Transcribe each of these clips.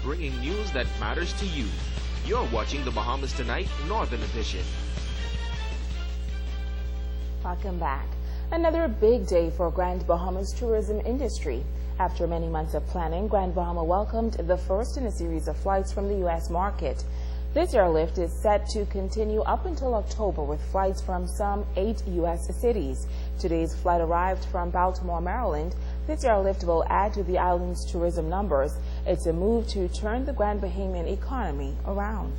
bringing news that matters to you. You're watching the Bahamas Tonight Northern Edition. Welcome back. Another big day for Grand Bahama's tourism industry. After many months of planning, Grand Bahama welcomed the first in a series of flights from the U.S. market. This airlift is set to continue up until October with flights from some 8 U.S. cities. Today's flight arrived from Baltimore, Maryland. This airlift will add to the island's tourism numbers. It's a move to turn the Grand Bahamian economy around.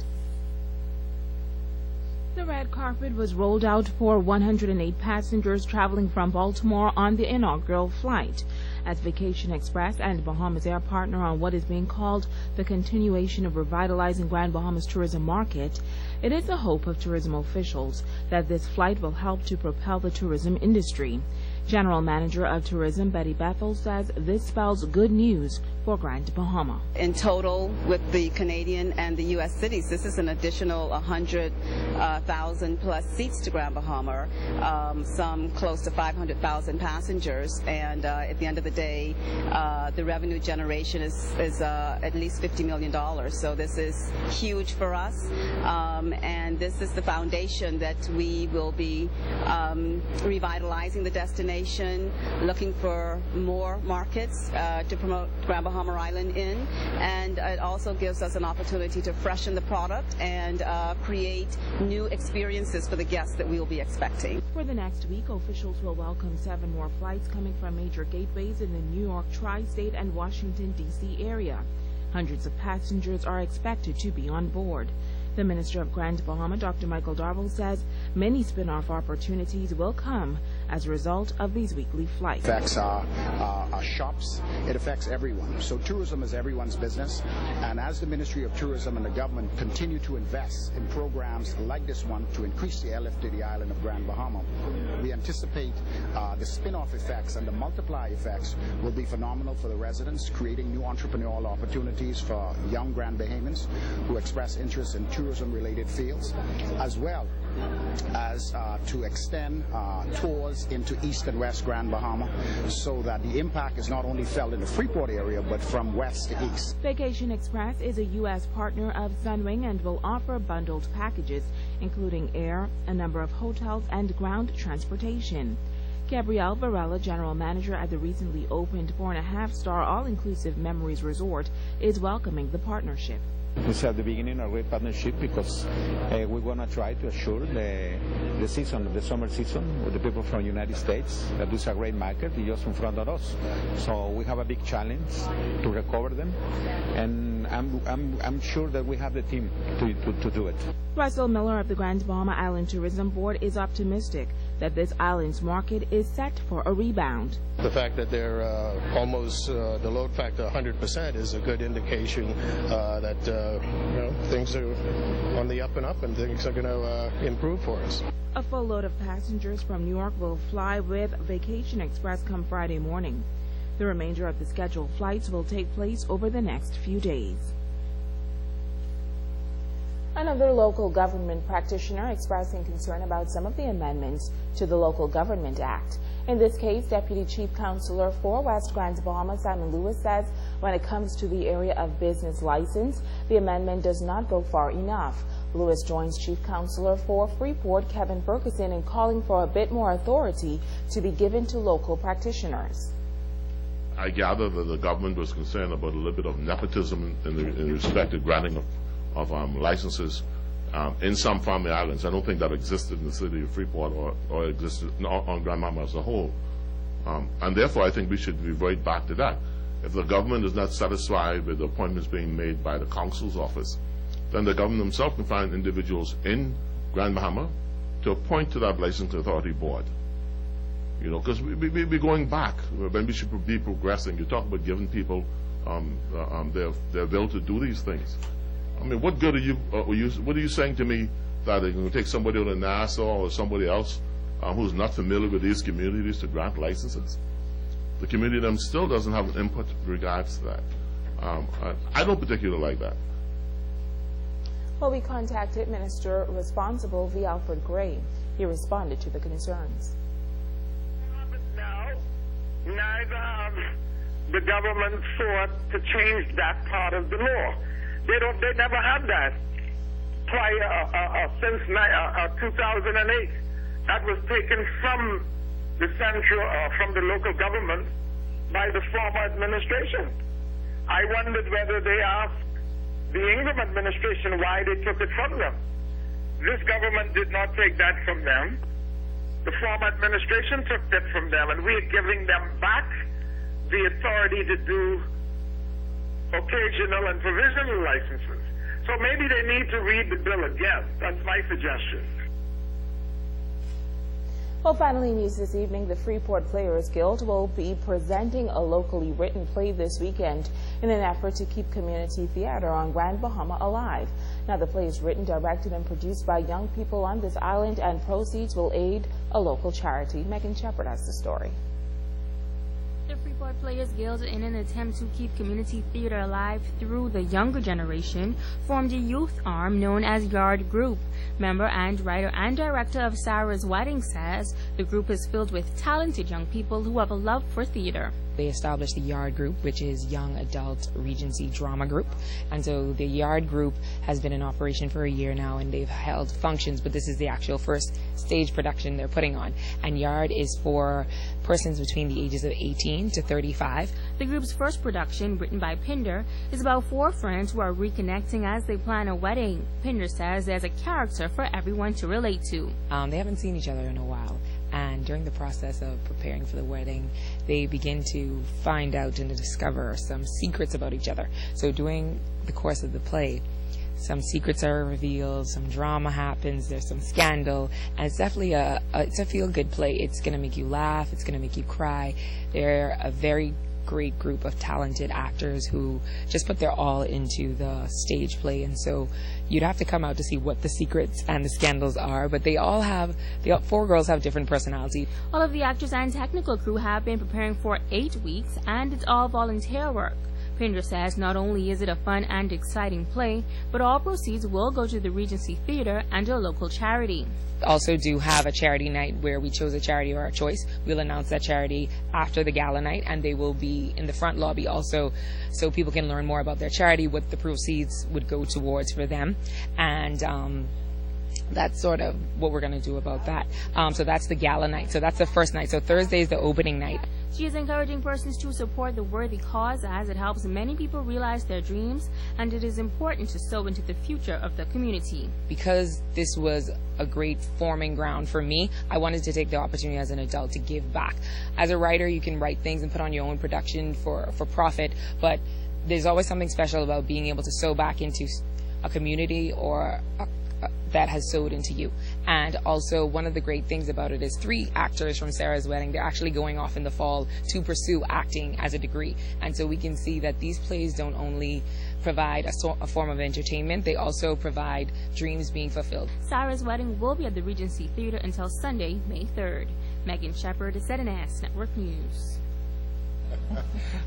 The red carpet was rolled out for 108 passengers traveling from Baltimore on the inaugural flight. As Vacation Express and Bahamas Air partner on what is being called the continuation of revitalizing Grand Bahama's tourism market, it is the hope of tourism officials that this flight will help to propel the tourism industry. General Manager of Tourism Betty Bethel says this spells good news for Grand Bahama. In total, with the Canadian and the U.S. cities, this is an additional 100,000 plus seats to Grand Bahama, some close to 500,000 passengers, and at the end of the day, the revenue generation is at least $50 million. So this is huge for us, and this is the foundation that we will be revitalizing the destination, looking for more markets to promote Grand Bahama Island in, and it also gives us an opportunity to freshen the product and create new experiences for the guests that we will be expecting. For the next week, officials will welcome 7 more flights coming from major gateways in the New York Tri-State and Washington, D.C. area. Hundreds of passengers are expected to be on board. The Minister of Grand Bahama, Dr. Michael Darville, says many spin-off opportunities will come as a result of these weekly flights. It affects our shops. It affects everyone. So tourism is everyone's business. And as the Ministry of Tourism and the government continue to invest in programs like this one to increase the airlift to the island of Grand Bahama, we anticipate the spin-off effects and the multiply effects will be phenomenal for the residents, creating new entrepreneurial opportunities for young Grand Bahamians who express interest in tourism-related fields, as well as to extend tours into East and West Grand Bahama, so that the impact is not only felt in the Freeport area, but from west to east. Vacation Express is a U.S. partner of Sunwing and will offer bundled packages, including air, a number of hotels, and ground transportation. Gabrielle Varela, General Manager at the recently opened 4.5-star all-inclusive Memories Resort, is welcoming the partnership. It's at the beginning a great partnership because we want to try to assure the season, the summer season, with the people from the United States that this is a great market just in front of us. So we have a big challenge to recover them, and I'm sure that we have the team to do it. Russell Miller of the Grand Bahama Island Tourism Board is optimistic that this island's market is set for a rebound. The fact that they're almost the load factor 100% is a good indication that things are on the up and up, and things are going to improve for us. A full load of passengers from New York will fly with Vacation Express come Friday morning. The remainder of the scheduled flights will take place over the next few days. Another local government practitioner expressing concern about some of the amendments to the Local Government Act. In this case, Deputy Chief Counselor for West Grand Bahama, Simon Lewis, says when it comes to the area of business license, the amendment does not go far enough. Lewis joins Chief Counselor for Freeport, Kevin Ferguson, in calling for a bit more authority to be given to local practitioners. I gather that the government was concerned about a little bit of nepotism in respect to granting of licenses in some family islands. I don't think that existed in the city of Freeport or existed on Grand Bahama as a whole. And therefore, I think we should revert back to that. If the government is not satisfied with the appointments being made by the council's office, then the government themselves can find individuals in Grand Bahama to appoint to that licensing authority board. You know, because we're going back when we should be progressing. You talk about giving people their will to do these things. I mean, what good are you? What are you saying to me that they're going to take somebody out of Nassau or somebody else who's not familiar with these communities to grant licenses? The community them still doesn't have an input in regards to that. I don't particularly like that. Well, we contacted Minister responsible V. Alfred Gray. He responded to the concerns. No, the government sought to change that part of the law. They never had that prior since 2008. That was taken from the central, from the local government by the former administration. I wondered whether they asked the Ingram administration why they took it from them. This government did not take that from them. The former administration took that from them, and we are giving them back the authority to do occasional and provisional licenses. So maybe they need to read the bill again. That's my suggestion. Well, finally, news this evening, the Freeport Players Guild will be presenting a locally written play this weekend in an effort to keep community theater on Grand Bahama alive. Now, the play is written, directed, and produced by young people on this island, and proceeds will aid a local charity. Megan Shepard has the story. The Freeport Players Guild, in an attempt to keep community theater alive through the younger generation, formed a youth arm known as Yard Group. Member and writer and director of Sarah's Wedding says the group is filled with talented young people who have a love for theater. They established the Yard Group, which is Young Adult Regency Drama Group. And so the Yard Group has been in operation for a year now, and they've held functions, but this is the actual first stage production they're putting on. And Yard is for persons between the ages of 18 to 35. The group's first production, written by Pinder, is about four friends who are reconnecting as they plan a wedding. Pinder says there's a character for everyone to relate to. They haven't seen each other in a while. And during the process of preparing for the wedding, they begin to find out and to discover some secrets about each other. So during the course of the play, some secrets are revealed, some drama happens, there's some scandal, and it's definitely it's a feel-good play. It's going to make you laugh, it's going to make you cry. They're a very great group of talented actors who just put their all into the stage play, and so you'd have to come out to see what the secrets and the scandals are, but the four girls have different personalities. All of the actors and technical crew have been preparing for 8 weeks, and it's all volunteer work. Pinder says not only is it a fun and exciting play, but all proceeds will go to the Regency Theater and a local charity. Also do have a charity night where we chose a charity of our choice. We'll announce that charity after the gala night, and they will be in the front lobby also, so people can learn more about their charity, what the proceeds would go towards for them, and that's sort of what we're going to do about that. So that's the gala night. So that's the first night. So Thursday is the opening night. She is encouraging persons to support the worthy cause, as it helps many people realize their dreams, and it is important to sow into the future of the community. Because this was a great forming ground for me, I wanted to take the opportunity as an adult to give back. As a writer, you can write things and put on your own production for profit, but there's always something special about being able to sow back into a community or that has sowed into you. And also, one of the great things about it is 3 actors from Sarah's Wedding, they're actually going off in the fall to pursue acting as a degree. And so we can see that these plays don't only provide a form of entertainment, they also provide dreams being fulfilled. Sarah's Wedding will be at the Regency Theater until Sunday, May 3rd. Megan Shepard, ZNS Network News.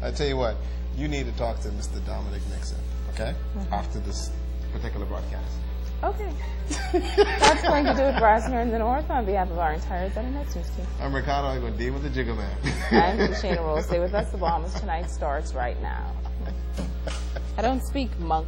I tell you what, you need to talk to Mr. Dominic Nixon, okay? After this particular broadcast. Okay. That's going to do it for us here in the North. On behalf of our entire ZNS News team, I'm Ricardo. I'm going to deal with the Jigger Man. I'm Shasheena. Rolle. Stay with us. The Bahamas Tonight starts right now. I don't speak monk.